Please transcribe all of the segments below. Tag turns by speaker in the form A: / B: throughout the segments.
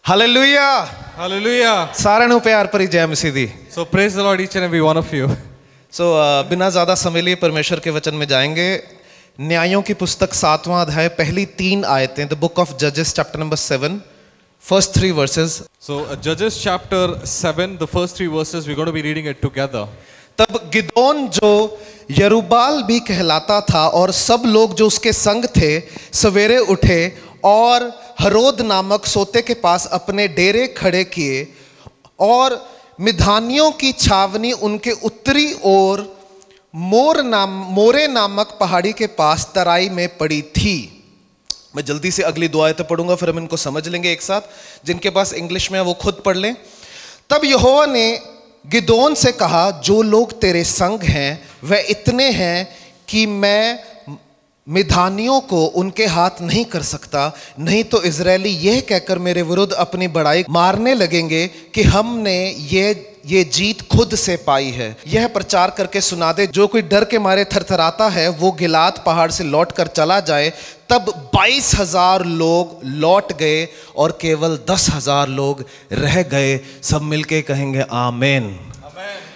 A: Hallelujah
B: Hallelujah.
A: सारे नु प्यार भरी जय मसीह दी।
B: So praise the Lord each and every one of you.
A: बिना ज़्यादा समय लिए परमेश्वर के वचन में जाएंगे। न्यायों की पुस्तक 7वां अध्याय पहली 3 आयतें, द बुक ऑफ जजेस chapter number 7 first 3 versus.
B: So Judges chapter 7, the first 3 verses, we're going to be reading it together.
A: तब गिदोन जो यरूबाल भी कहलाता था और सब लोग जो उसके संग थे सवेरे उठे और हरोद नामक सोते के पास अपने डेरे खड़े किए और मिधानियों की छावनी उनके उत्तरी ओर मोरे नामक पहाड़ी के पास तराई में पड़ी थी। मैं जल्दी से अगली दो आयतें पढ़ूंगा, फिर हम इनको समझ लेंगे एक साथ। जिनके पास इंग्लिश में है वो खुद पढ़ लें। तब यहोवा ने गिदोन से कहा, जो लोग तेरे संग हैं वह इतने हैं कि मैं मिधानियों को उनके हाथ नहीं कर सकता, नहीं तो इजरायली यह कहकर मेरे विरुद्ध अपनी बड़ाई मारने लगेंगे कि हमने ये जीत खुद से पाई है। यह प्रचार करके सुना दे, जो कोई डर के मारे थरथराता है वो गिलाद पहाड़ से लौट कर चला जाए। तब 22,000 लोग लौट गए और केवल 10,000 लोग रह गए। सब मिलके कहेंगे आमेन।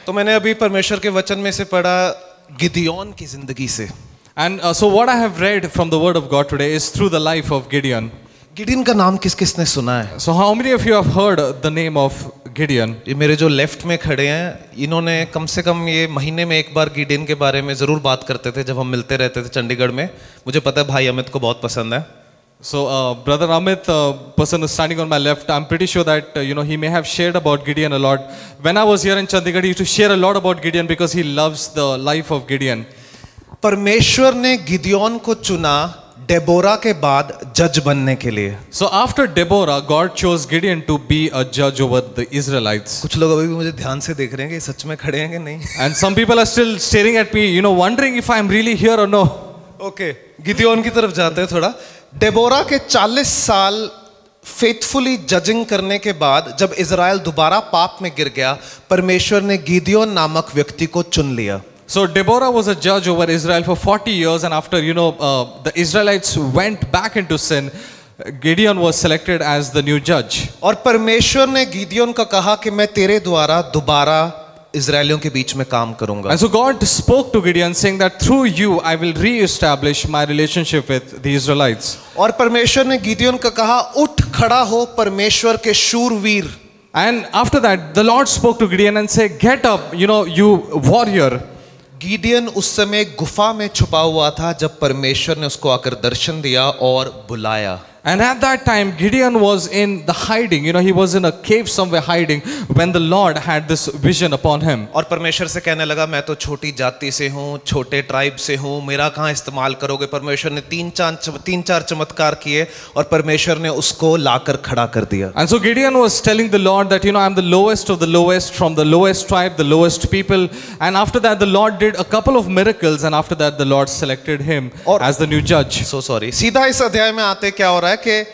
A: तो मैंने अभी परमेश्वर के वचन में से पढ़ा गिदियोन की जिंदगी से।
B: And so what I have read from the word of God today is through the life of Gideon.
A: Gideon का नाम किस किसने सुना है?
B: So how many of you have heard the name of Gideon?
A: ये मेरे जो लेफ्ट में खड़े हैं, इन्होंने कम से कम ये महीने में एक बार गिडियन के बारे में जरूर बात करते थे जब हम मिलते रहते थे चंडीगढ़ में। मुझे पता है भाई अमित को बहुत पसंद है।
B: So brother Amit, person is standing on my left, I'm pretty sure that he may have shared about Gideon a lot. When I was here in Chandigarh, he used to share a lot about Gideon because he loves the life of Gideon.
A: परमेश्वर ने गिदियोन को चुना Deborah के बाद जज बनने के लिए।
B: So after Deborah, God chose Gideon to be a judge over the Israelites.
A: कुछ लोग अभी भी मुझे ध्यान से देख रहे हैं कि सच में खड़े हैं कि नहीं।
B: And some people are still staring at me, wondering if I'm really here or no.
A: Okay, Gideon की तरफ जाते हैं थोड़ा। डेबोरा के 40 साल फेथफुली जजिंग करने के बाद जब इजराइल दोबारा पाप में गिर गया, परमेश्वर ने गिदियोन नामक व्यक्ति को चुन लिया।
B: So Deborah was a judge over Israel for 40 years, and after the Israelites went back into sin, Gideon was selected as the new judge.
A: और परमेश्वर ने गिदियोन को कहा कि मैं तेरे द्वारा दोबारा इजराइलियों के बीच में काम करूंगा।
B: And so God spoke to Gideon saying that through you I will re-establish my relationship with the Israelites.
A: और परमेश्वर ने गिदियोन को कहा, उठ खड़ा हो परमेश्वर के शूरवीर।
B: And after that the Lord spoke to Gideon and said, get up, you warrior.
A: Gideon उस समय गुफा में छुपा हुआ था जब परमेश्वर ने उसको आकर दर्शन दिया और बुलाया।
B: And at that time Gideon was in the hiding, he was in a cave somewhere hiding when the Lord had this vision upon him.
A: और परमेश्वर से कहने लगा, मैं तो छोटी जाति से हूँ, छोटे ट्राइब से हूँ, मेरा कहाँ इस्तेमाल करोगे। परमेश्वर ने 3-4 चमत्कार किए और परमेश्वर ने उसको लाकर खड़ा कर दिया।
B: And so Gideon was telling the Lord that I'm the lowest of the lowest, from the lowest tribe, the lowest people. And after that the Lord did a couple of miracles, and after that the Lord selected him as the new judge.
A: So sorry, सीधा इस अध्याय में आते क्या हो रहा है कि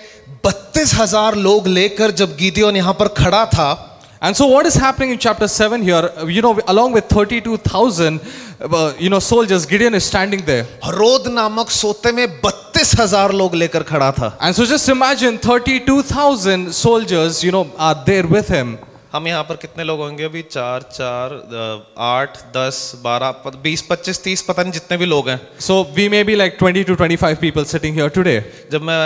A: 32,000 लोग लेकर जब गिदियोन यहाँ पर खड़ा था।
B: And so what is happening in chapter 7 here, along with 32,000 soldiers, Gideon is standing there.
A: Harod नामक सोते में 32,000 लोग लेकर खड़ा था।
B: And so just imagine 32,000 soldiers are there with him.
A: हम यहाँ पर कितने लोग होंगे अभी? 4, 8, 10, 12, 20, 25, 30, पता नहीं जितने भी लोग हैं।
B: So we may be like 20 to 25 people sitting here today.
A: जब मैं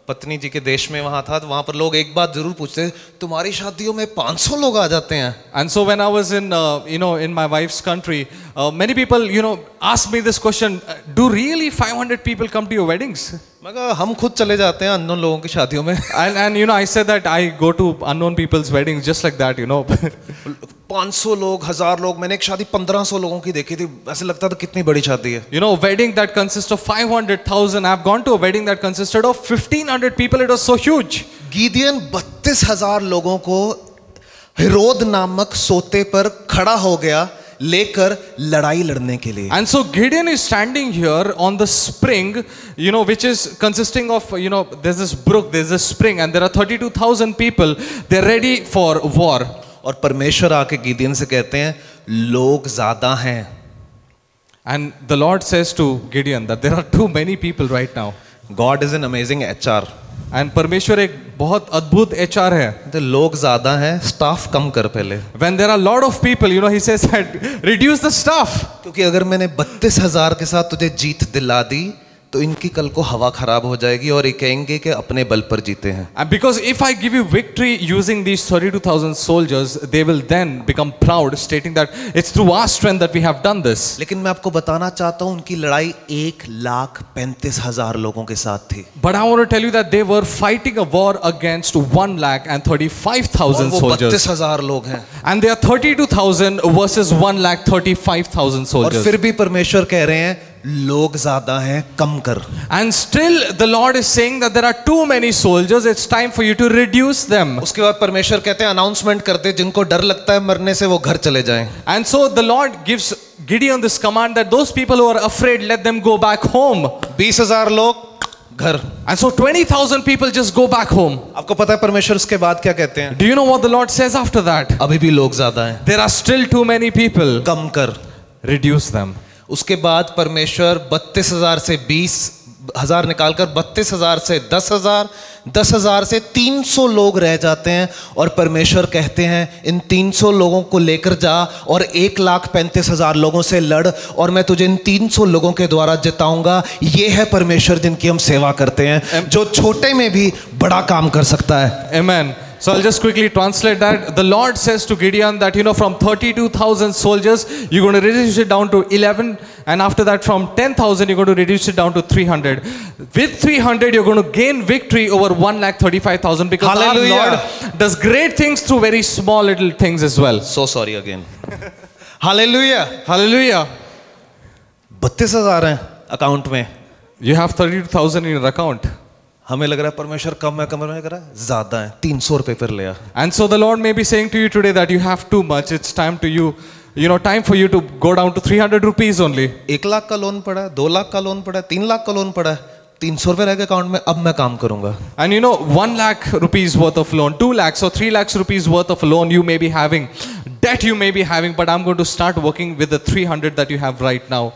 A: पत्नी जी के देश में वहाँ था तो वहाँ पर लोग एक बात जरूर पूछते, तुम्हारी शादियों में 500 लोग आ जाते हैं।
B: And so when I was in in my wife's country, many people asked me this question, do really 500 people come to your weddings?
A: मैं कहा हम खुद चले जाते हैं अननोन लोगों की शादियों में।
B: And I said that I go to unknown people's weddings just like that.
A: 500 लोग, 1000 लोग। मैंने एक शादी 1500 लोगों की देखी थी, ऐसे लगता था कितनी बड़ी शादी है।
B: Wedding that consists of 500,000. I've gone to a wedding that consisted of 1,500 people. It was so huge.
A: गिदियन 32,000 लोगों को हेरोद नामक सोते पर खड़ा हो गया लेकर लड़ाई लड़ने के लिए।
B: And so Gideon is standing here on the spring, which is consisting of, there's this brook, there's this spring, and there are 32,000 people. They're ready for war.
A: और परमेश्वर आके गिदियन से कहते हैं, लोग ज्यादा हैं।
B: And the Lord says to Gideon that there are too many people right now.
A: God is an amazing HR.
B: And परमेश्वर एक बहुत अद्भुत HR है.
A: तो लोग ज्यादा हैं, स्टाफ कम कर पहले.
B: When there are a lot of people, you know, he says that reduce the staff.
A: क्योंकि अगर मैंने 32,000 के साथ तुझे जीत दिला दी तो इनकी कल को हवा खराब हो जाएगी और ये कहेंगे कि अपने बल पर जीते हैं.
B: And because if I give you victory using these 32,000 soldiers, they will then become proud, stating that it's through our strength that we have done this.
A: लेकिन मैं आपको बताना चाहता हूं उनकी लड़ाई 1,35,000 लोगों के साथ थी.
B: But I want to tell you that they were fighting a war against 1,35,000
A: वो
B: soldiers.
A: 32,000 लोग हैं.
B: And there are 32,000 versus 1,35,000
A: और
B: soldiers.
A: फिर भी परमेश्वर कह रहे हैं लोग ज्यादा हैं, कम कर.
B: And still the Lord is saying that there are too many soldiers, it's time for you to reduce them.
A: उसके बाद परमेश्वर कहते हैं अनाउंसमेंट करते, जिनको डर लगता है मरने से वो घर चले जाएं.
B: And so the Lord gives Gideon this command that those people who are afraid, let them go back home.
A: 20,000 लोग घर.
B: And so 20,000 people just go back home.
A: आपको पता है परमेश्वर उसके बाद क्या कहते हैं?
B: Do you know what the Lord says after that?
A: अभी भी लोग ज्यादा हैं,
B: There are still too many people.
A: कम कर.
B: Reduce them.
A: उसके बाद परमेश्वर 32,000 से 20,000 निकालकर 32,000 से 10,000, 10,000 से 300 लोग रह जाते हैं और परमेश्वर कहते हैं इन 300 लोगों को लेकर जा और 1,35,000 लोगों से लड़ और मैं तुझे इन 300 लोगों के द्वारा जिताऊंगा. ये है परमेश्वर जिनकी हम सेवा करते हैं, जो छोटे में भी बड़ा काम कर सकता है.
B: Amen. So I'll just quickly translate that. The Lord says to Gideon that, you know, from 32,000 soldiers, you're going to reduce it down to 11. And after that, from 10,000, you're going to reduce it down to 300. With 300, you're going to gain victory over 1,35,000 because
A: Hallelujah.
B: our Lord does great things through very small little things as well.
A: So sorry again. Hallelujah.
B: Hallelujah.
A: 32,000 हैं account में.
B: You have 32,000 in your account.
A: हमें लग रहा है परमेश्वर कम है, कम है, कर रहा है ज्यादा है. 300 रुपए पर ले आ.
B: And so the Lord may be saying to you today that you have too much. It's time to time for you to go down to 300 rupees only.
A: 1 lakh का लोन पड़ा है, 2 लाख का लोन पड़ा है, 3 लाख का लोन पड़ा है, 300 रुपए रह गए अकाउंट में, अब मैं काम करूंगा.
B: And 1 lakh rupees worth of loan, 2 lakhs or 3 lakhs rupees worth of loan you may be having, debt you may be having, but I'm going to start working with the 300 that you have right now.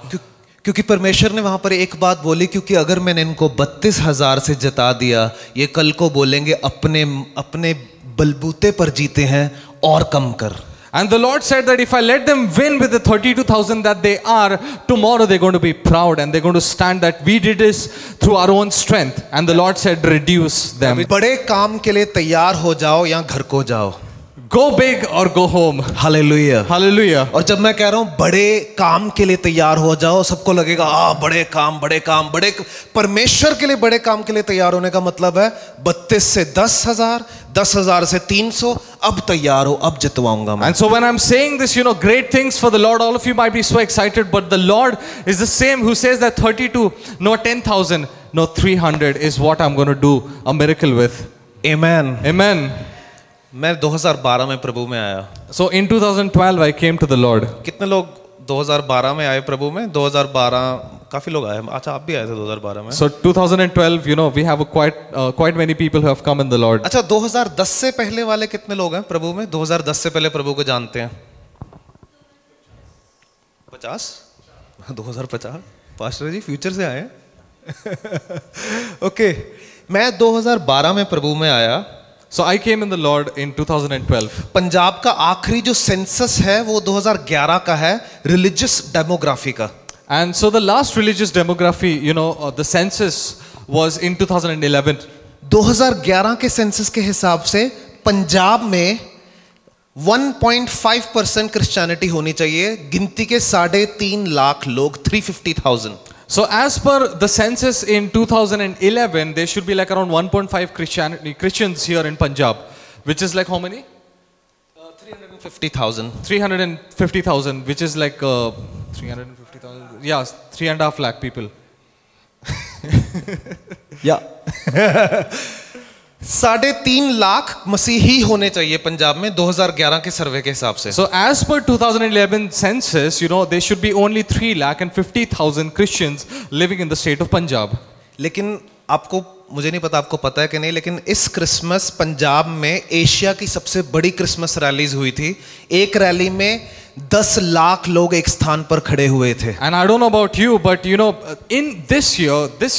A: क्योंकि परमेश्वर ने वहां पर एक बात बोली, क्योंकि अगर मैंने इनको 32,000 से जिता दिया, ये कल को बोलेंगे अपने बलबूते पर जीते हैं और कम कर.
B: And the Lord said that if I let them win with the 32,000 that they are, tomorrow they're going to be proud and they're going to stand that we did this through our own strength. And the Lord said, reduce them.
A: बड़े काम के लिए तैयार हो जाओ या घर को जाओ.
B: Go big or go home.
A: Hallelujah.
B: Hallelujah.
A: और जब मैं कह रहा हूं बड़े काम के लिए तैयार हो जाओ, सबको लगेगा बड़े काम, परमेश्वर के लिए बड़े काम के लिए तैयार होने का मतलब है 32 से 10,000, 10,000 से 300. अब तैयार हो, अब जितवाऊंगा मैं.
B: And so when I'm saying this, great things for the Lord, all of you might be so excited, but the Lord is the same who says that 32, no 10,000, no 300 is what I'm going to do a miracle with.
A: Amen.
B: Amen.
A: मैं 2012 में प्रभु में आया.
B: So in 2012 I came to the Lord.
A: कितने लोग 2012 में आए प्रभु में? 2012 काफी लोग आए. अच्छा, आप भी आए थे 2012 में.
B: So 2012, we have quite many people who have come in the Lord.
A: अच्छा, 2010 से पहले वाले कितने लोग हैं प्रभु में? 2010 से पहले प्रभु को जानते हैं? 50? 2050? पास्टर जी फ्यूचर से आए हैं. ओके, मैं 2012 में प्रभु में आया.
B: So I came in the Lord in 2012.
A: Punjab का आखिरी जो सेंसस है वो 2011 का है, रिलीजियस डेमोग्राफी का.
B: And so the last religious demography, the census was in 2011.
A: 2011 के सेंसस के हिसाब से पंजाब में 1.5% क्रिश्चियनिटी होनी चाहिए. गिनती के 3.5 लाख लोग, 350,000.
B: So as per the census in 2011, there should be like around 1.5 Christians here in Punjab, which is like how many?
A: 350,000.
B: 350,000, which is like 350,000. Yeah, 3.5 lakh people.
A: Yeah. 3.5 lakh मसीही होने चाहिए पंजाब में 2011 के सर्वे के हिसाब से.
B: So as per 2011 census, there should be only 3,50,000 Christians living in the state of Punjab.
A: लेकिन आपको, मुझे नहीं पता आपको पता है कि नहीं, लेकिन इस क्रिसमस पंजाब में एशिया की सबसे बड़ी क्रिसमस रैलीज हुई थी. एक रैली में 10 लाख लोग एक स्थान पर खड़े हुए थे।
B: And I don't know about you, but you know, in this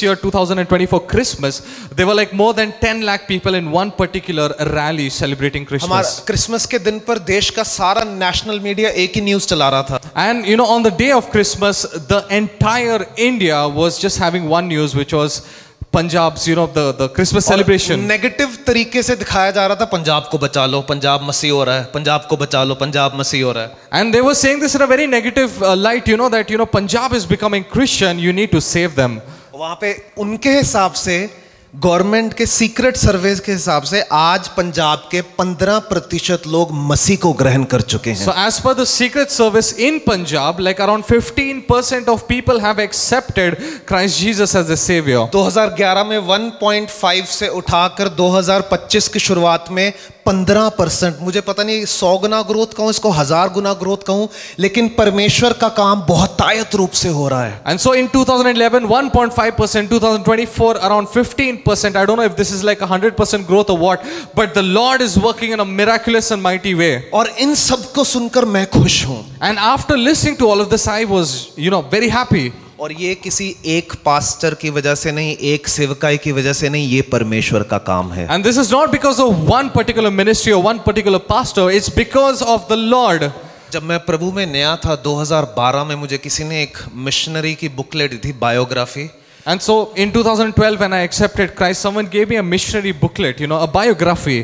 B: year 2024 Christmas, there were like more than 10 lakh people in one particular rally celebrating
A: हमारा
B: Christmas.
A: क्रिसमस के दिन पर देश का सारा नेशनल मीडिया एक ही न्यूज चला रहा था।
B: And you know, on the day of Christmas, the entire India was just having one news, which was Punjab's, you know, the Christmas celebration.
A: Negative तरीके से दिखाया जा रहा था, पंजाब को बचा लो, पंजाब मसीह हो रहा है, पंजाब को बचा लो, पंजाब मसीह हो रहा है।
B: And they were saying this in a very negative light, you know, that, you know, Punjab is becoming Christian, you need to save them.
A: वहां पे उनके हिसाब से, गवर्नमेंट के सीक्रेट सर्वेस के हिसाब से, आज पंजाब के 15% लोग मसीह को ग्रहण कर चुके हैं।
B: So as per the secret service in Punjab, like around 15% of people have accepted Christ Jesus as the savior.
A: 2011 में 1.5 से उठाकर 2025 की शुरुआत में 15%, मुझे पता नहीं 100 गुना ग्रोथ कहूं, इसको 1000 गुना ग्रोथ कहूं, लेकिन परमेश्वर का काम बहुतायत रूप से हो रहा है।
B: And so in 2011, 1.5%, 2024, around 15%. I don't know if this is like 100% growth or what, but the Lord is working in a miraculous and mighty way.
A: और इन सब को सुनकर मैं खुश हूं।
B: And after listening to all of this, I was, you know, very happy.
A: और ये किसी एक पास्टर की वजह से नहीं, एक सेवकाई की वजह से नहीं, ये परमेश्वर का काम है।
B: And this is not because of one particular ministry or one particular pastor, it's because of the Lord.
A: जब मैं प्रभु में नया था 2012 में, मुझे किसी ने एक मिशनरी की बुकलेट दी थी, biography.
B: And so in 2012 when I accepted Christ, someone gave me a missionary booklet, you know, a biography.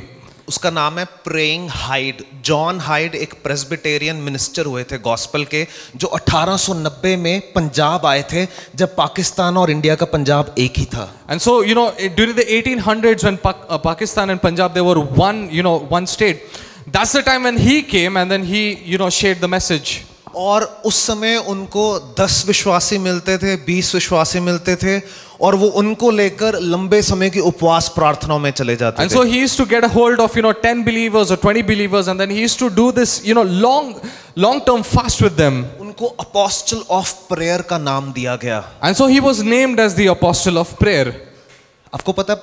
A: उसका नाम है प्रेइंग हाइड। जॉन हाइड एक प्रेस्बिटेरियन मिनिस्टर हुए थे गॉस्पेल के, जो 1890 में पंजाब आए थे, जब पाकिस्तान और इंडिया का पंजाब एक ही था।
B: And so, you know, during the 1800s when Pakistan and Punjab, they were one, you know, one state. That's the time when he came and then he, you know, shared the message.
A: और उस समय उनको 10 विश्वासी मिलते थे, 20 विश्वासी मिलते थे, और वो उनको लेकर लंबे समय की उपवास प्रार्थनाओं में चले जाते
B: And
A: थे।
B: so he used to get a hold of, you know, 10 believers or 20 believers, and then he used to do this, you know, long term fast with them.
A: उनको अपोस्टल ऑफ प्रेयर का नाम दिया गया।
B: And so he was named as the apostle of prayer.
A: आपको पता है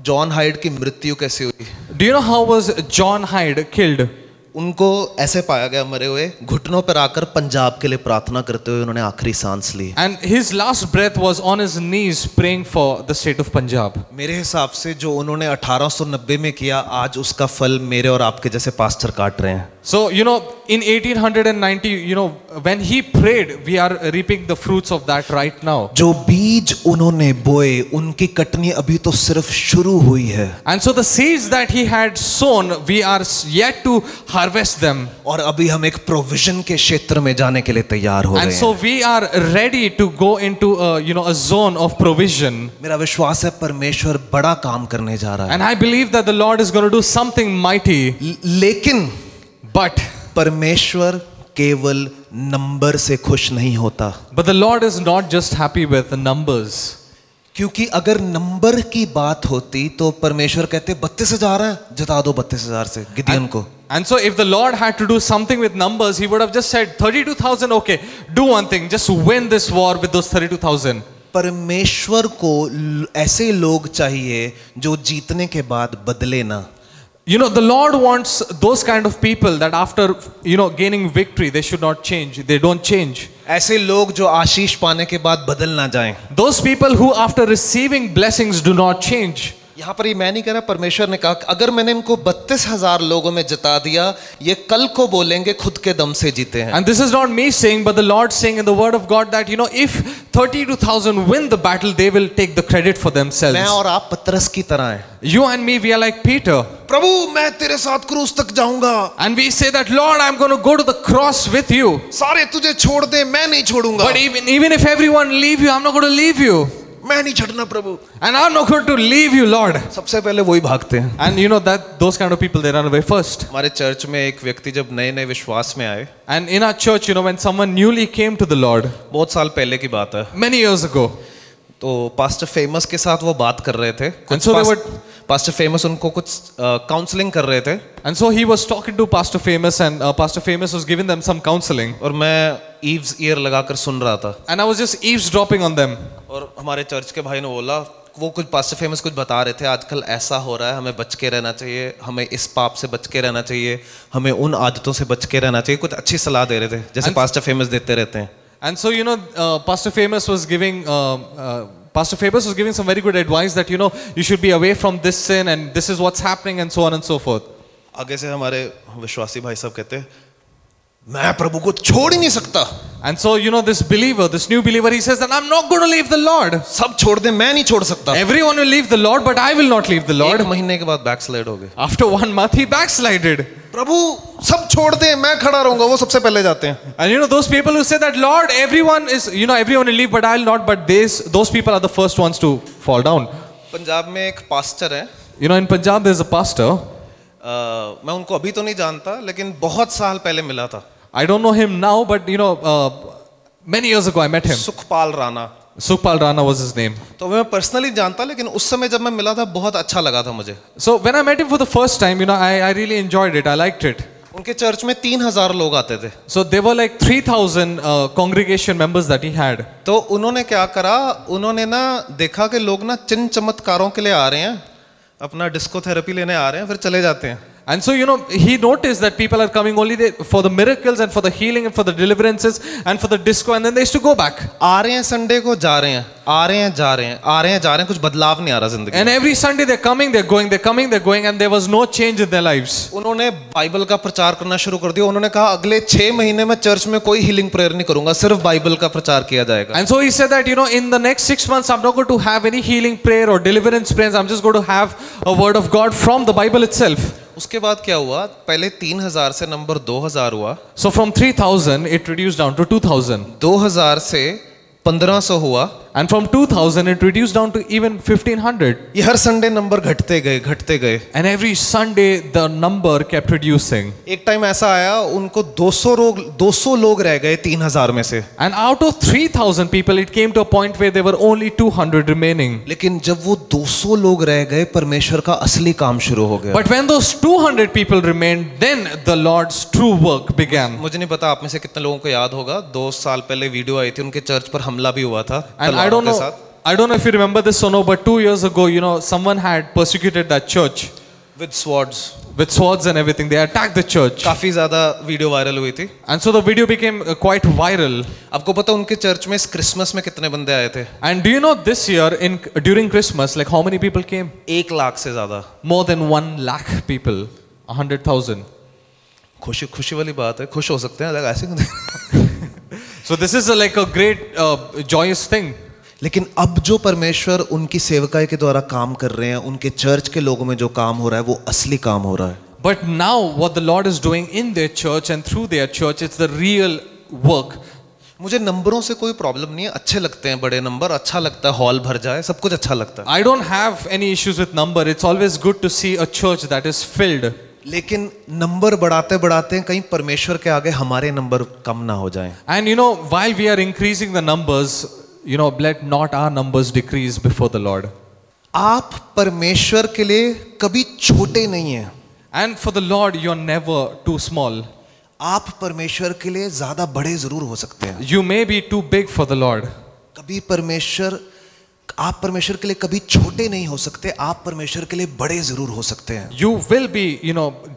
A: John hide की मृत्यु कैसे हुई?
B: Do you know how was John Hyde killed?
A: उनको ऐसे पाया गया मरे हुए, घुटनों पर आकर पंजाब के लिए प्रार्थना करते हुए उन्होंने आखिरी सांस ली।
B: And his last breath was on his knees praying for the state of Punjab.
A: मेरे हिसाब से जो उन्होंने 1890 में किया, आज उसका फल मेरे और आपके जैसे पास्टर काट रहे हैं।
B: So, you know, in 1890, you know, when he prayed, we are reaping the fruits of that right now.
A: जो बीज उन्होंने बोए, उनकी कटनी अभी तो सिर्फ शुरू हुई है।
B: And so the seeds that he had sown, we are yet to harvest them.
A: और अभी हम एक प्रोविजन के क्षेत्र में जाने के लिए तैयार हो रहे
B: And
A: हैं।
B: so we are ready to go into a zone of provision.
A: मेरा विश्वास है परमेश्वर बड़ा काम करने जा रहा है।
B: And I believe that the Lord is going to do something mighty.
A: लेकिन
B: But
A: परमेश्वर केवल नंबर से खुश नहीं होता।
B: the Lord is not just happy with the numbers.
A: क्योंकि अगर नंबर की बात होती तो परमेश्वर कहते 32,000 है, जिता दो 32,000 से गिदियन को।
B: And so if the Lord had to do something with numbers, he would have just said 32,000, okay, do one thing, just win this war with those 32,000.
A: परमेश्वर को ऐसे लोग चाहिए जो जीतने के बाद बदले ना।
B: You know, the Lord wants those kind of people that after, you know, gaining victory, they should not change. They don't change.
A: ऐसे लोग जो आशीष पाने के बाद बदल ना जाएं।
B: Those people who after receiving blessings do not change.
A: यहाँ पर ये मैं नहीं कह रहा, परमेश्वर ने कहा कि अगर मैंने इनको 32,000 लोगों में जिता दिया, ये कल को बोलेंगे खुद के दम से जीते हैं।
B: And this is not me saying, but the Lord saying in the word of God that, you know, if 32,000 win the battle, they will take the credit for themselves.
A: मैं और आप पतरस की तरह हैं।
B: You and me, we are like Peter.
A: प्रभु मैं तेरे साथ क्रूस तक जाऊंगा।
B: And we say that, Lord, I'm going to go to the cross with you.
A: सारे तुझे छोड़ दे, मैं नहीं छोड़ूंगा।
B: But even if everyone leave you, I'm not going to leave you.
A: मैं नहीं छोड़ना प्रभु।
B: And I'm not going to leave you, Lord.
A: सबसे पहले वही भागते हैं।
B: And you know that those kind of people, they run away first.
A: हमारे church में एक व्यक्ति जब नए नए विश्वास में आए,
B: And in our church, you know, when someone newly came to the Lord,
A: बहुत साल पहले की बात है,
B: many years ago,
A: तो पास्टर फेमस के साथ वो बात कर रहे थे।
B: And so they were-
A: pastor famous उनको कुछ काउंसलिंग कर रहे थे,
B: and so he was talking to Pastor Famous, and Pastor Famous was giving them some counseling.
A: और मैं ईव्स ईयर लगाकर सुन रहा था।
B: And I was just eavesdropping on them.
A: और हमारे चर्च के भाई ने बोला, वो कुछ पास्टर फेमस कुछ बता रहे थे, आजकल ऐसा हो रहा है, हमें बच के रहना चाहिए, हमें इस पाप से बच के रहना चाहिए, हमें उन आदतों से बच के रहना चाहिए, कुछ अच्छी सलाह दे रहे थे जैसे पास्टर फेमस देते रहते हैं.
B: And so, Pastor Famous was giving some very good advice that, you should be away from this sin and this is what's happening and so on and so forth.
A: आगे से हमारे विश्वासी भाई साहब कहते हैं, मैं प्रभु को छोड़ ही नहीं सकता.
B: And so, this new believer, he says that I'm not going to leave the Lord.
A: सब छोड़ दे, मैं नहीं छोड़ सकता.
B: Everyone will leave the Lord, but I will not leave the Lord.
A: एक महीने के बाद बैकस्लाइड हो गए.
B: After 1 month, he backslided.
A: प्रभु सब छोड़ दे, मैं खड़ा रहूंगा, वो सबसे पहले जाते हैं.
B: And those people who say that, Lord, everyone will leave, but I'll not, but those people are the first ones to fall down.
A: Punjab में एक पास्टर है.
B: In Punjab, there's a pastor.
A: मैं उनको अभी तो नहीं जानता, लेकिन बहुत साल पहले मिला था.
B: I don't know him now, but many years ago I met him.
A: Sukhpal Rana.
B: Sukhpal Rana was his name.
A: तो मैं पर्सनली जानता, लेकिन उस समय जब मैं मिला था बहुत अच्छा लगा था मुझे.
B: So when I met him for the first time, I really enjoyed it. I liked it.
A: उनके चर्च में 3000 लोग आते थे.
B: So there were like 3000 congregation members that he had.
A: तो उन्होंने क्या करा, उन्होंने ना देखा कि लोग ना चिन्ह चमत्कारों के लिए आ रहे हैं, अपना डिस्को थेरेपी लेने आ रहे हैं, फिर चले जाते हैं.
B: And so, he noticed that people are coming only for the miracles and for the healing and for the deliverances and for the disco, and then they used to go back.
A: आ रहे हैं Sunday को, जा रहे हैं, आ रहे हैं, जा रहे हैं, आ रहे हैं, जा रहे हैं, कुछ बदलाव नहीं आ रहा जिंदगी.
B: And every Sunday they're coming, they're going, they're coming, they're going, and there was no change in their lives.
A: उन्होंने बाइबल का प्रचार करना शुरू कर दिया. उन्होंने कहा अगले 6 महीने में चर्च में कोई हीलिंग प्रेयर नहीं करूंगा, सिर्फ बाइबल का प्रचार किया जाएगा.
B: And so he said that, in the next 6 months I'm not going to have any healing prayer or deliverance prayers. I'm just going to have a word of God from the Bible itself.
A: उसके बाद क्या हुआ, पहले 3000 से number 2000 हुआ.
B: So from 3000 it reduced down to 2000.
A: 2000 से 1500 हुआ.
B: And from 2000 it reduced down to even 1500.
A: ये हर संडे नंबर घटते गए, घटते गए.
B: And every Sunday the number kept reducing.
A: एक टाइम ऐसा आया, उनको 200 लोग रह गए 3000 में से.
B: And out of 3000 people it came to a point where there were only 200 remaining.
A: लेकिन जब वो 200 लोग रह गए, परमेश्वर का असली काम शुरू हो गया.
B: But when those 200 people remained, then the Lord's true work began.
A: मुझे नहीं पता आप में से कितने लोगों को याद होगा, 2 साल पहले वीडियो आई थी, उनके चर्च पर हमला भी हुआ था.
B: And I don't know if you remember this or no, but 2 years ago, someone had persecuted that church
A: with swords
B: and everything. They attacked the church.
A: काफी ज्यादा वीडियो वायरल हुई थी.
B: And so the video became quite viral.
A: आपको पता उनके church में इस Christmas में कितने बंदे आए थे?
B: And do you know this year during Christmas, like how many people came?
A: 1 lakh से ज्यादा.
B: More than 1 lakh people, 100,000.
A: खुशी वाली बात है, खुश हो सकते हैं, अलग ऐसे.
B: So this is like a great joyous thing.
A: लेकिन अब जो परमेश्वर उनकी सेवकाई के द्वारा काम कर रहे हैं, उनके चर्च के लोगों में जो काम हो रहा है, वो असली काम हो रहा है.
B: But now what the Lord is doing in their church and through their church, it's the real work.
A: मुझे नंबरों से कोई प्रॉब्लम नहीं है, अच्छे लगते हैं बड़े नंबर, अच्छा लगता है हॉल भर जाए, सब कुछ अच्छा लगता है.
B: I don't have any issues with number. It's always good to see a church that is filled.
A: लेकिन नंबर बढ़ाते बढ़ाते कहीं परमेश्वर के आगे हमारे नंबर कम ना हो जाएं.
B: And while we are increasing the numbers, let not our numbers decrease before the Lord.
A: आप परमेश्वर के लिए कभी छोटे नहीं हैं.
B: And for the Lord, you're never too small.
A: आप परमेश्वर के लिए ज्यादा बड़े जरूर हो सकते हैं.
B: You may be too big for the Lord.
A: आप परमेश्वर के लिए कभी छोटे नहीं हो सकते, आप परमेश्वर के लिए बड़े जरूर हो सकते हैं.
B: You will be,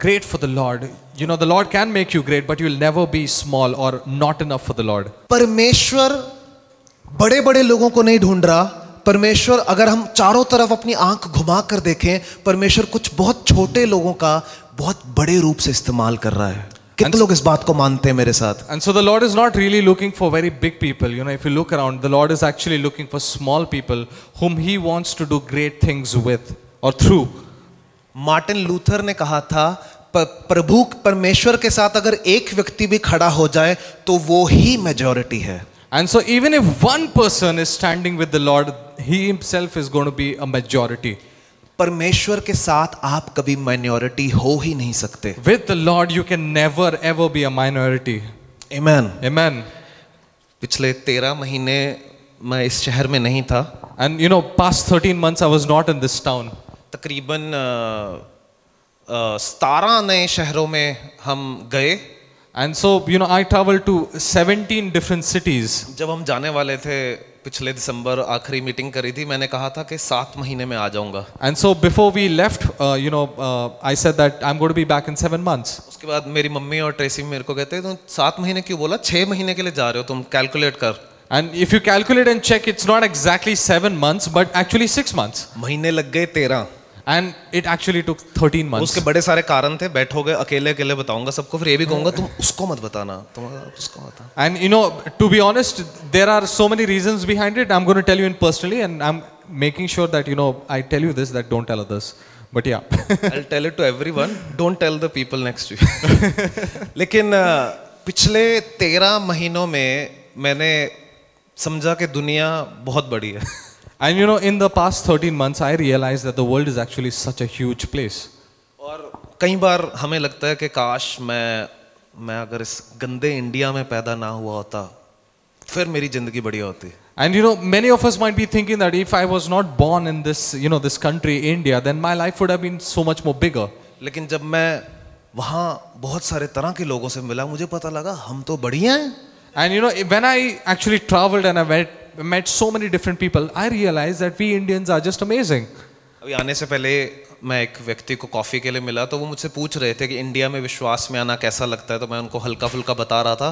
B: great for the Lord. The Lord can make you great, but you will never be small or not enough for the Lord.
A: परमेश्वर बड़े बड़े लोगों को नहीं ढूंढ रहा. परमेश्वर, अगर हम चारों तरफ अपनी आंख घुमा कर देखें, परमेश्वर कुछ बहुत छोटे लोगों का बहुत बड़े रूप से इस्तेमाल कर रहा है. कितने लोग इस बात को मानते हैं मेरे साथ?
B: And so the Lord is not really looking for very big people. If you look around, the Lord is actually looking for small people whom He wants to do great things with or through.
A: Martin Luther ने कहा था, प्रभु परमेश्वर के साथ अगर एक व्यक्ति भी खड़ा हो जाए तो वो ही मेजॉरिटी है.
B: And so even if one person is standing with the Lord, He Himself is going to be a majority.
A: परमेश्वर के साथ आप कभी माइनॉरिटी हो ही नहीं सकते.
B: With the Lord you can never ever be a minority.
A: Amen.
B: Amen.
A: पिछले 13 महीने मैं इस शहर में नहीं था.
B: And past 13 months I was not in this town.
A: तकरीबन 17 नए शहरों में हम गए.
B: And so I traveled to 17 different cities.
A: जब हम जाने वाले थे पिछले दिसंबर आखिरी मीटिंग करी थी, मैंने कहा था कि 7 महीने में आ जाऊंगा।
B: And so before we left, I said that I'm going to be back in 7 months.
A: उसके बाद मेरी मम्मी और ट्रेसी मेरे को कहते तुम 7 महीने क्यों बोला, 6 महीने के लिए जा रहे हो, तुम कैलकुलेट कर।
B: And if you calculate and check, it's not exactly 7 months, but actually 6 months.
A: महीने लग गए 13।
B: And it actually took 13 months.
A: उसके बड़े सारे कारण थे, बैठोगे अकेले अकेले बताऊंगा सबको, फिर ये भी कहूंगा तुम उसको मत बताना, तुम उसको बता।
B: And to be honest, there are so many reasons behind it. I'm going to tell you in personally, and I'm making sure that I tell you this, that don't tell others. But yeah.
A: I'll tell it to everyone. Don't tell the people next to you. लेकिन पिछले 13 महीनों में मैंने समझा कि दुनिया बहुत बड़ी है।
B: And in the past 13 months, I realized that the world is actually such a huge place.
A: और कई बार हमें लगता है कि काश मैं अगर इस गंदे इंडिया में पैदा ना हुआ होता, फिर मेरी जिंदगी बढ़िया होती।
B: And many of us might be thinking that if I was not born in this, this country, India, then my life would have been so much more bigger.
A: लेकिन जब मैं वहाँ बहुत सारे तरह के लोगों से मिला, मुझे पता लगा हम तो बढ़िया हैं।
B: And when I actually traveled and I met so many different people, I realized that we Indians are just amazing.
A: अभी आने से पहले मैं एक व्यक्ति को कॉफ़ी के लिए मिला, तो वो मुझसे पूछ रहे थे कि इंडिया में विश्वास में आना कैसा लगता है, तो मैं उनको हल्का फुल्का बता रहा था,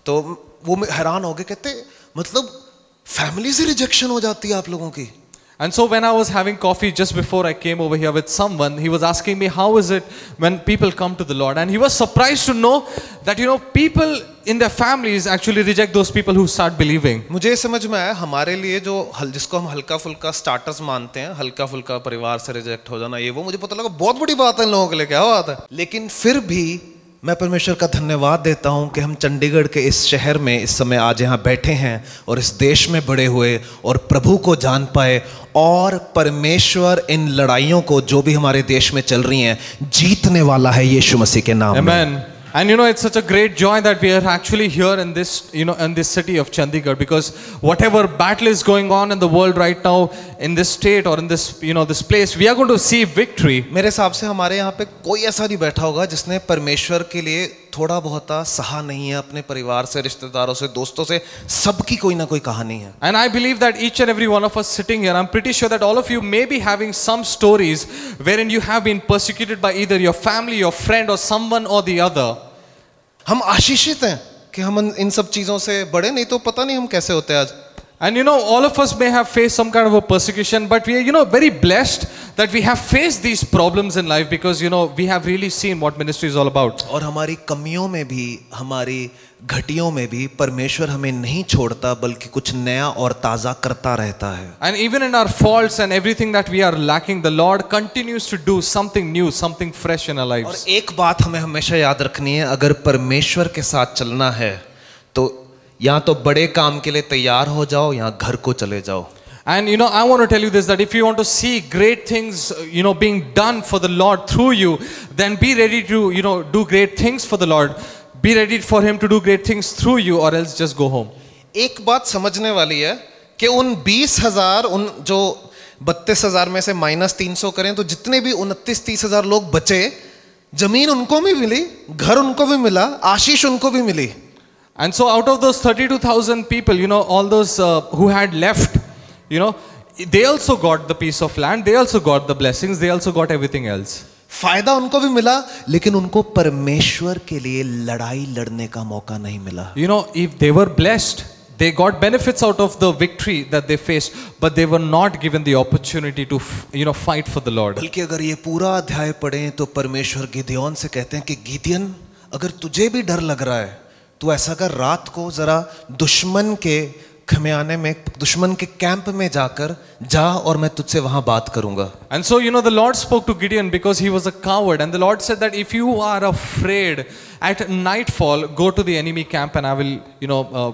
A: तो वो हैरान हो गए, कहते मतलब फैमिली से रिजेक्शन हो जाती है आप लोगों की।
B: And so when I was having coffee just before I came over here with someone, he was asking me how is it when people come to the Lord, and he was surprised to know that people in their families actually reject those people who start believing.
A: मुझे समझ में आया हमारे लिए जो जिसको हम हल्का फुल्का स्टार्टर्स मानते हैं, हल्का फुल्का परिवार से रिजेक्ट हो जाना, ये वो मुझे पता लगा बहुत बड़ी बात है इन लोगों के लिए, क्या बात है। लेकिन फिर भी मैं परमेश्वर का धन्यवाद देता हूं कि हम चंडीगढ़ के इस शहर में इस समय आज यहाँ बैठे हैं और इस देश में बड़े हुए और प्रभु को जान पाए, और परमेश्वर इन लड़ाइयों को जो भी हमारे देश में चल रही हैं जीतने वाला है यीशु मसीह के नाम में।
B: Amen. And it's such a great joy that we are actually here in this, in this city of Chandigarh, because whatever battle is going on in the world right now, in this state or in this, this place, we are going to see victory.
A: मेरे हिसाब से हमारे यहाँ पे कोई ऐसा नहीं बैठा होगा जिसने परमेश्वर के लिए थोड़ा बहुत सहा नहीं है, अपने परिवार से, रिश्तेदारों से, दोस्तों से, सबकी कोई ना कोई कहानी है।
B: And I believe that each and every one of us sitting here, I'm pretty sure that all of you may be having some stories wherein you have been persecuted by either your family, your friend, or someone or the other.
A: हम आशीषित हैं कि हम इन सब चीजों से बड़े, नहीं तो पता नहीं हम कैसे होते आज।
B: And all of us may have faced some kind of a persecution, but we are very blessed that we have faced these problems in life, because we have really seen what ministry is all about.
A: और हमारी कमियों में भी, हमारी घटियों में भी परमेश्वर हमें नहीं छोड़ता, बल्कि कुछ नया और ताजा करता रहता है।
B: And even in our faults and everything that we are lacking, the Lord continues to do something new, something fresh in our lives.
A: और एक बात हमें हमेशा याद रखनी है, अगर परमेश्वर के साथ चलना है तो या तो बड़े काम के लिए तैयार हो जाओ या घर को चले जाओ।
B: And I want to tell you this, that if you want to see great things being done for the Lord through you, then be ready to do great things for the Lord. Be ready for him to do great things through you, or else just go home.
A: एक बात समझने वाली है कि उन 20,000, उन जो 32,000 में से -300 करें तो जितने भी 29-30,000 लोग बचे, जमीन उनको भी मिली, घर उनको भी मिला, आशीष उनको भी मिली।
B: And so out of those 32,000 people, all those who had left, they also got the piece of land, they also got the blessings, they also got everything else.
A: फायदा उनको भी मिला, लेकिन उनको परमेश्वर के लिए लड़ाई लड़ने का मौका नहीं मिला।
B: If they were blessed, they got benefits out of the victory that they faced, but they were not given the opportunity to fight for the Lord.
A: बल्कि अगर ये पूरा अध्याय पढ़ें तो परमेश्वर गिदयोन से कहते हैं कि गिदयोन, अगर तुझे भी डर लग रहा है तो ऐसा कर, रात को जरा दुश्मन के खमियाने में, दुश्मन के कैंप में जाकर जा और मैं तुझसे वहां बात करूंगा।
B: And so the Lord spoke to Gideon because he was a coward, and the Lord said that if you are afraid, at nightfall go to the enemy camp and I will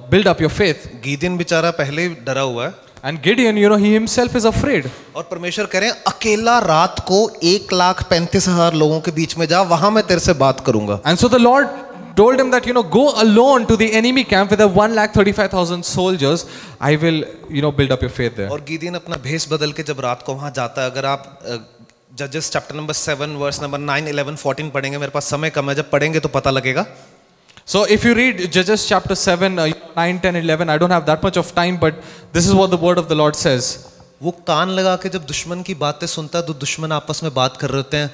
B: build up your faith.
A: गिदयोन बेचारा पहले ही डरा हुआ है।
B: And Gideon, he himself is afraid.
A: और परमेश्वर कह रहे हैं अकेला रात को 1,35,000 लोगों के बीच में जा, वहां मैं तेरे से बात करूंगा।
B: And so the Lord told him that go alone to the enemy camp with the 1,35,000 soldiers. I will build up your faith there.
A: और गिदयोन अपना भेष बदल के जब रात को वहां जाता है, अगर आप जजेस चैप्टर नंबर 7 वर्स नंबर 9, 11, 14 पढ़ेंगे, मेरे पास समय कम है, जब पढ़ेंगे तो पता लगेगा।
B: So if you read Judges chapter 7, 9, 10, 11, I don't have that much of time, but this is what the word of the Lord says.
A: वो कान लगा के जब दुश्मन की बातें सुनता है तो दुश्मन आपस में बात कर रहे होते हैं,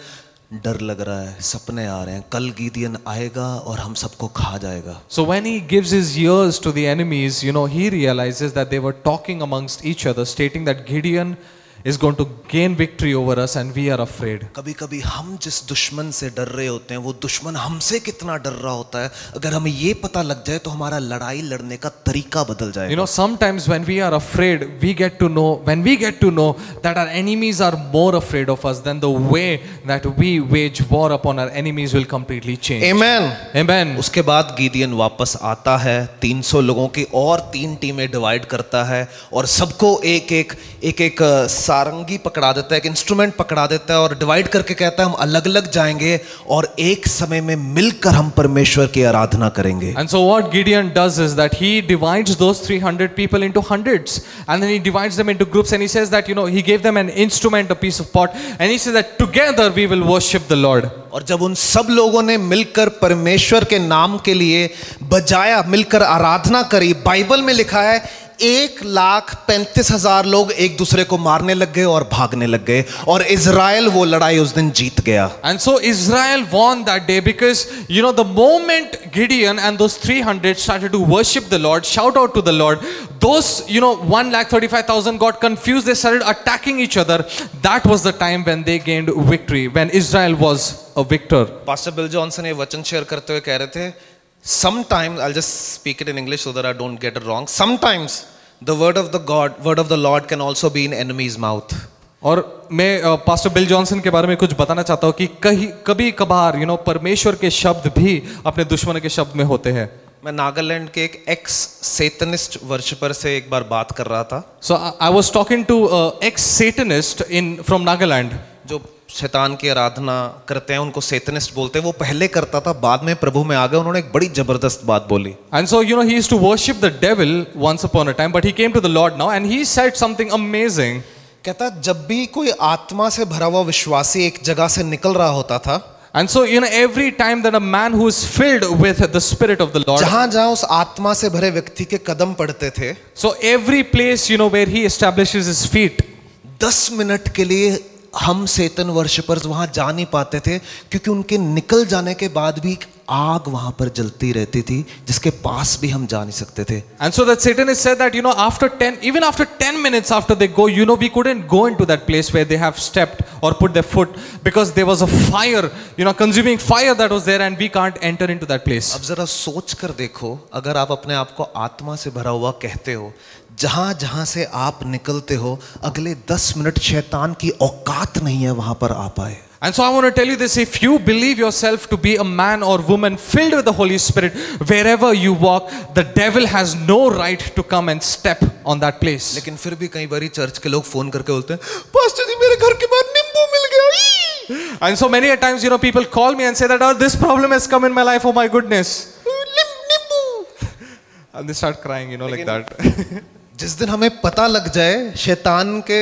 A: डर लग रहा है, सपने आ रहे हैं, कल गिदियन आएगा और हम सबको खा जाएगा.
B: So when he gives his ears to the enemies, he realizes that they were talking amongst each other, stating that Gideon is going to gain victory over us and we are afraid.
A: कभी कभी हम जिस दुश्मन से डर रहे होते हैं वो दुश्मन हमसे कितना डर रहा होता है, अगर हमें ये पता लग जाए तो हमारा लड़ाई लड़ने का तरीका बदल जाएगा.
B: Sometimes when we are afraid, we get to know that our enemies are more afraid of us, then the way that we wage war upon our enemies will completely change.
A: Amen.
B: Amen.
A: उसके बाद गिदियन वापस आता है, 300 लोगों की और 3 टीमें divide करता है और सबको एक सारंगी पकड़ा देता है, एक इंस्ट्रूमेंट पकड़ा देता है और डिवाइड करके कहता है हम अलग अलग जाएंगे और एक समय में मिलकर हम परमेश्वर की आराधना करेंगे.
B: And so what Gideon does is that he divides those 300 people into hundreds, and then he divides them into groups, and he says that he gave them an instrument, a piece of pot, and he says that together we will worship the Lord.
A: और जब उन सब लोगों ने मिलकर परमेश्वर के नाम के लिए बजाया, मिलकर आराधना करी, बाइबल में लिखा है 1,35,000 लोग एक दूसरे को मारने लग गए और भागने लग गए और इजराइल वो लड़ाई उस दिन जीत गया.
B: And so Israel won that day because the moment Gideon and those 300 started to worship the Lord, shout out to the Lord, those 1,35,000 got confused, they started attacking each other. That was the time when they gained victory, when Israel was a victor.
A: Pastor Bill Johnson ये वचन share करते हुए कह रहे थे, sometimes, I'll just speak it in English so that I don't get it wrong, sometimes the word of the Lord can also be in enemy's mouth.
B: और मैं pastor bill Johnson के बारे में कुछ बताना चाहता हूँ कि कभी कभार परमेश्वर के शब्द भी अपने दुश्मन के शब्द में होते हैं.
A: मैं नागालैंड के एक एक्स सेटनिस्ट वर्शिपर से एक बार बात कर रहा था.
B: So I was talking to ex Satanist from Nagaland.
A: जो शैतान की आराधना करते हैं उनको सेतनिस्ट बोलते हैं. वो पहले करता था, बाद में प्रभु में आ गए. उन्होंने एक बड़ी जबरदस्त बात बोली.
B: And so he used to worship the devil once upon a time, but he came to the Lord now and he said something amazing.
A: कहता जब भी कोई आत्मा से भरा हुआ विश्वासी एक जगह से निकल रहा होता था,
B: and so every time that a man who is filled with the spirit of the Lord,
A: जहां उस आत्मा से भरे व्यक्ति के कदम पड़ते थे,
B: so every place where he establishes his feet,
A: 10 minute के लिए हम सेतन वर्शिपर्स वहां जा नहीं पाते थे क्योंकि उनके निकल जाने के बाद भी आग वहां पर जलती रहती थी जिसके पास भी हम जा नहीं सकते थे.
B: And so that Satanist said that even after 10 minutes after they go, we couldn't go into that place where they have stepped or put their foot because there was a fire, consuming fire that was there and we can't enter into that place.
A: अब जरा सोच कर देखो, अगर आप अपने आप को आत्मा से भरा हुआ कहते हो, जहां जहां से आप निकलते हो अगले 10 मिनट शैतान की औकात नहीं है वहां पर आ पाए.
B: And so I want to tell you this, if you believe yourself to be a man or woman filled with the Holy Spirit, wherever you walk, the devil has no right to come and step on that place.
A: लेकिन फिर भी कई बारी church के लोग phone करके बोलते हैं, पास्टर जी मेरे घर के बाहर नींबू मिल गया.
B: And so many a times people call me and say that, oh, this problem has come in my life, oh my goodness.
A: नींबू.
B: And they start crying, like that.
A: जिस दिन हमें पता लग जाए शैतान के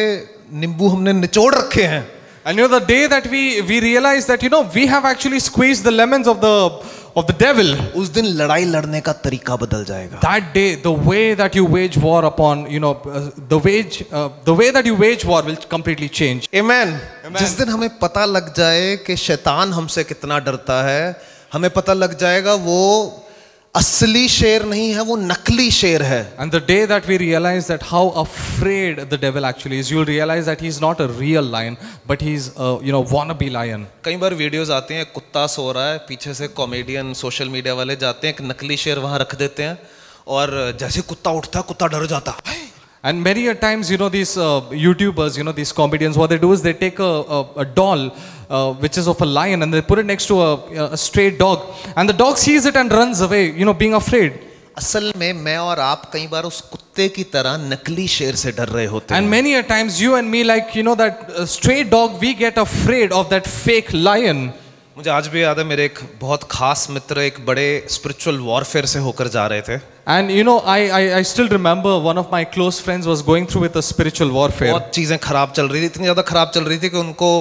A: नींबू हमने निचोड़ रखे हैं,
B: and the day that we realize that we have actually squeezed the lemons of the devil,
A: उस दिन लड़ाई लड़ने का तरीका बदल जाएगा.
B: that day the way that you wage war upon the way that you wage war will completely change.
A: Amen. जिस दिन हमें पता लग जाए कि शैतान हमसे कितना डरता है, हमें पता लग जाएगा वो असली शेर नहीं है, वो नकली शेर है.
B: And the day that we realize that how afraid the devil actually is, you'll realize that he's not a real lion, but he's a wannabe lion.
A: कई बार वीडियोस आती हैं, कुत्ता सो रहा है, पीछे से कॉमेडियन सोशल मीडिया वाले जाते हैं, एक नकली शेर वहां रख देते हैं और जैसे कुत्ता उठता है कुत्ता डर जाता है.
B: And many a times these YouTubers, these comedians, what they do is they take a doll which is of a lion and they put it next to a stray dog, and the dog sees it and runs away, being afraid.
A: असल में मैं और आप कई बार उस कुत्ते की तरह नकली शेर से डर रहे होते हैं.
B: And many a times you and me, like that stray dog, we get afraid of that fake lion.
A: मुझे आज भी याद है, मेरे एक बहुत खास मित्र एक बड़े स्पिरिचुअल वॉरफेयर से होकर जा रहे थे.
B: And I still remember one of my close friends was going through with a spiritual warfare.
A: बहुत चीजें खराब चल रही थी, इतनी ज्यादा खराब चल रही थी कि उनको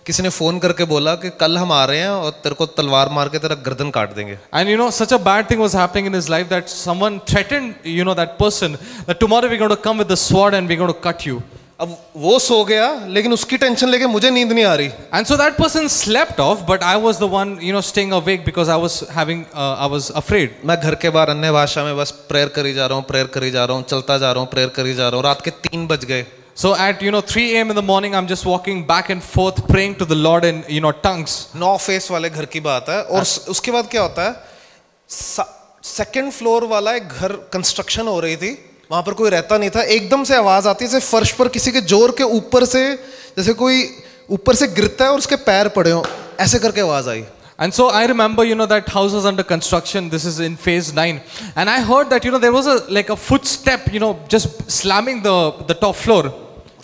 A: किसी ने फोन करके बोला कि कल हम आ रहे हैं और तेरे को तलवार मार के तेरा गर्दन काट देंगे.
B: And you know, such a bad thing was happening in his life that someone threatened, you know, that person that tomorrow we're going to come with the sword and we're going to cut you.
A: अब वो सो गया, लेकिन उसकी tension लेके मुझे नींद नहीं आ रही.
B: And so that person slept off, but I was the one, you know, staying awake because I was afraid.
A: मैं घर के बाहर अन्य भाषा में बस प्रेयर करी जा रहा हूँ, प्रेयर करी जा रहा हूँ, चलता जा रहा हूँ, प्रेयर करी जा रहा हूँ. रात के 3 बज गए.
B: So at 3 a.m. in the morning, I'm just walking back and forth praying to the Lord in tongues.
A: 9 face वाले घर की बात है. और उसके बाद क्या होता है, सेकंड फ्लोर वाला एक घर कंस्ट्रक्शन हो रही थी, वहां पर कोई रहता नहीं था. एकदम से आवाज आती है जैसे फर्श पर किसी के जोर के ऊपर से, जैसे कोई ऊपर से गिरता है और उसके पैर पड़े हो, ऐसे करके आवाज आई.
B: And so I remember, that house was under construction. This is in phase 9. And I heard that, there was a footstep, just slamming the top floor.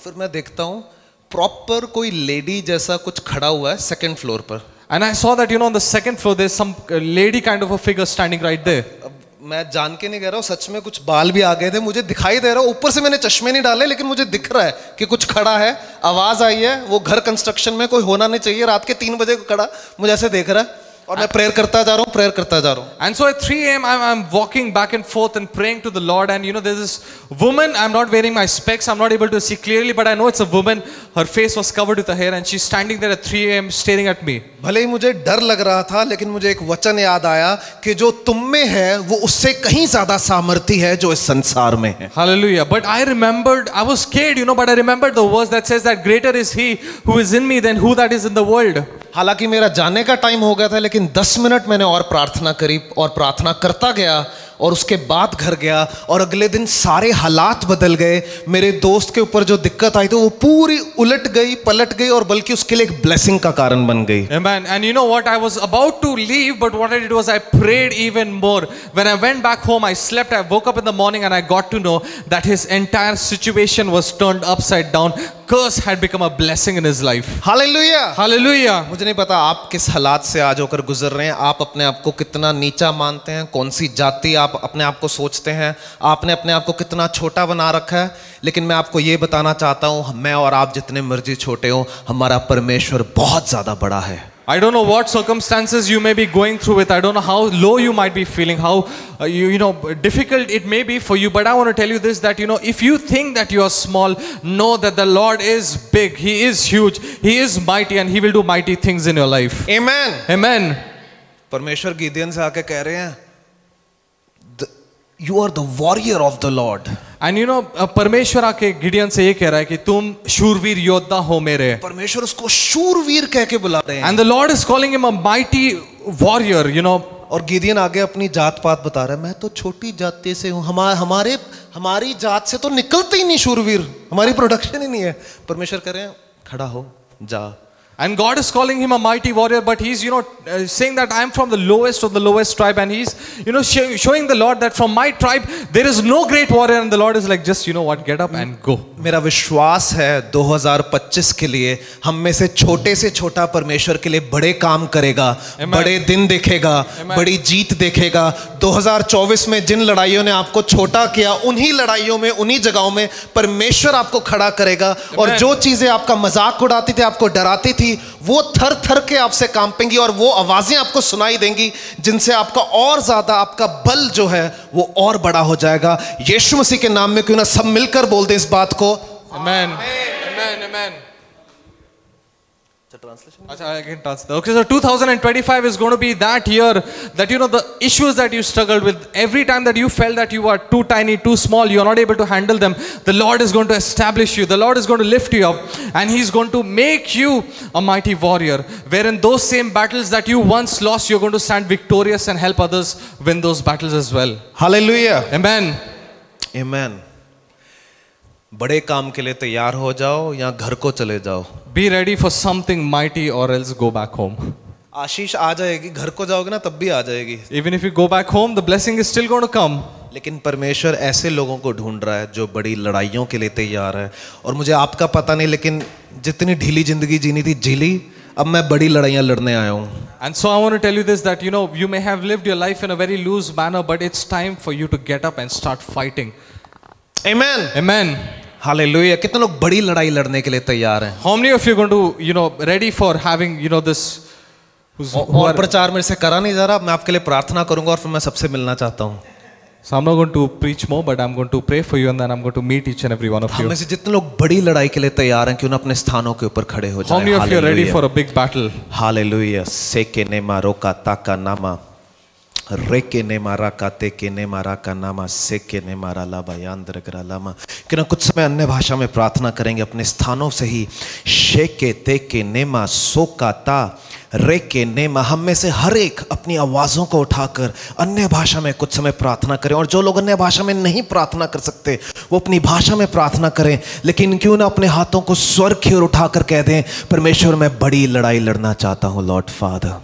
A: फिर मैं देखता हूँ प्रॉपर कोई लेडी जैसा कुछ खड़ा हुआ है सेकंड फ्लोर पर.
B: And I saw that, on the second floor, there's some lady kind of a figure standing right there.
A: अब मैं जान के नहीं कह रहा हूँ, सच में कुछ बाल भी आ गए थे, मुझे दिखाई दे रहा है. ऊपर से मैंने चश्मे नहीं डाले, लेकिन मुझे दिख रहा है कि कुछ खड़ा है. आवाज आई है, वो घर कंस्ट्रक्शन में कोई होना नहीं चाहिए, रात के 3 बजे को खड़ा मुझे ऐसे देख रहा है. और मैं प्रेयर करता जा रहा हूँ, प्रेयर करता जा रहा हूँ.
B: And so at 3 a.m. I'm walking back and forth and praying to the Lord. And there's this woman. I'm not wearing my specs. I'm not able to see clearly, but I know it's a woman. Her face was covered with her hair, and she's standing there at 3 a.m. staring at me.
A: भले ही मुझे डर लग रहा था, लेकिन मुझे एक वचन याद आया कि जो तुम में है वो उससे कहीं ज्यादा सामर्थी है जो इस संसार में है.
B: Hallelujah. But I remembered, I was scared, but I remembered the verse that says that greater is He who is in me than who that is in the world.
A: हालांकि मेरा जाने का टाइम हो गया था, लेकिन 10 मिनट मैंने और प्रार्थना करी और प्रार्थना करता गया. और उसके बाद घर गया और अगले दिन सारे हालात बदल गए. मेरे दोस्त के ऊपर जो दिक्कत आई थी वो पूरी उलट गई, पलट गई, और बल्कि उसके लिए एक ब्लेसिंग का कारण बन गई.
B: Amen. And you know what? I was about to leave, but what I did was I prayed even more. When I went back home, I slept. I woke up in the morning and I got to know that his entire situation was turned upside down. Curse had become a blessing in his life.
A: Hallelujah.
B: Hallelujah.
A: मुझे नहीं पता आप किस हालात से आज होकर गुजर रहे हैं. आप अपने आप को कितना नीचा मानते हैं, कौन सी जाति आप अपने आप को सोचते हैं, आपने अपने आप को कितना छोटा बना रखा है. लेकिन मैं आपको ये बताना चाहता हूं, मैं और आप जितने मर्जी छोटे हो, हमारा परमेश्वर बहुत ज्यादा बड़ा है.
B: I don't know what circumstances you may be going through with. I don't know how low you might be feeling, how difficult it may be for you. But I want to tell you this, that if you think that you are small, know that the Lord is big. He is huge. He is mighty, and He will do mighty things in your life.
A: Amen.
B: Amen.
A: परमेश्वर गिदियन से आके कह रहे हैं, You are the warrior of the Lord.
B: And परमेश्वर आके Gideon से ये कह रहा है कि तुम शूरवीर योद्धा हो मेरे.
A: परमेश्वर उसको शूरवीर कह के बुला रहे हैं.
B: And the Lord is calling him a mighty warrior,
A: और गिदियन आगे अपनी जात पात बता रहा है, मैं तो छोटी जाति से हूँ, हमारी जात से तो निकलते ही नहीं शूरवीर, हमारी प्रोडक्शन ही नहीं है. परमेश्वर कह रहे हैं, खड़ा हो, जा.
B: And God is calling him a mighty warrior, but he's, saying that I'm from the lowest of the lowest tribe, and he's, showing the Lord that from my tribe there is no great warrior, and the Lord is like, just, get up and go.
A: मेरा विश्वास है 2025 के लिए हम में से छोटा परमेश्वर के लिए बड़े काम करेगा.
B: Amen.
A: बड़े दिन देखेगा.
B: Amen.
A: बड़ी जीत देखेगा. 2024 में जिन लड़ाइयों ने आपको छोटा किया, उन्हीं लड़ाइयों में, उन्हीं जगहों में परमेश्वर आपको खड़ा करेगा. और जो चीजें आपका मजाक उड़ाती थी, आपको डराती थी, वो थर थर के आपसे कांपेंगी, और वो आवाजें आपको सुनाई देंगी जिनसे आपका और ज्यादा, आपका बल जो है वो और बड़ा हो जाएगा. यीशु मसीह के नाम में क्यों ना सब मिलकर बोल दें इस बात को.
B: Amen. Amen. Amen. I can translate. Okay, so 2025 is going to be that year that the issues that you struggled with, every time that you felt that you are too tiny, too small, you are not able to handle them, the Lord is going to establish you. The Lord is going to lift you up, and He's going to make you a mighty warrior. Wherein those same battles that you once lost, you're going to stand victorious and help others win those battles as well.
A: Hallelujah.
B: Amen.
A: Amen. बड़े काम के लिए तैयार हो जाओ या घर को चले जाओ.
B: Be ready for something mighty or else go back home.
A: आशीष आ जाएगी, घर को जाओगे ना तब भी आ जाएगी.
B: Even if you go back home, the blessing is still going to come.
A: लेकिन परमेश्वर ऐसे लोगों को ढूंढ रहा है जो बड़ी लड़ाइयों के लिए तैयार है. और मुझे आपका पता नहीं, लेकिन जितनी ढीली जिंदगी जीनी थी जी ली, अब मैं बड़ी लड़ाइयां लड़ने आया हूं.
B: And so I want to tell you this, that you may have lived your life in a very loose manner, but it's time for you to get up and start fighting.
A: Amen.
B: Amen.
A: Hallelujah. कितने लोग बड़ी लड़ाई लड़ने के लिए तैयार हैं?
B: How many of you are going to, ready for having, this?
A: और प्रचार मेरे से करा नहीं जा रहा। मैं आपके लिए प्रार्थना करूंगा और फिर मैं सबसे मिलना चाहता हूँ।
B: So I'm not going to preach more, but I'm going to pray for you and then I'm going to meet each and every one of you.
A: हम में से जितने लोग बड़ी लड़ाई के लिए तैयार हैं क्यों ना अपने स्थानों के ऊपर खड़े हो जाएं।
B: How many of you are ready for a big battle?
A: Hallelujah. सेके ने मारो का ताका नामा, रेके ने मारा का तेके ने मारा का नामा, सेके ने मारा लाबा यांद्र करा लामा। क्यों ना कुछ समय अन्य भाषा में प्रार्थना करेंगे अपने स्थानों से ही। शेके तेके नेमा सोका ता रेके नेमा। हम में से हर एक अपनी आवाज़ों को उठाकर अन्य भाषा में कुछ समय प्रार्थना करें। और जो लोग अन्य भाषा में नहीं प्रार्थना कर सकते वो अपनी भाषा में प्रार्थना करें, लेकिन क्यों ना अपने हाथों को स्वर्ग की ओर उठाकर कह दें, परमेश्वर मैं बड़ी लड़ाई लड़ना चाहता हूँ लॉर्ड फादर।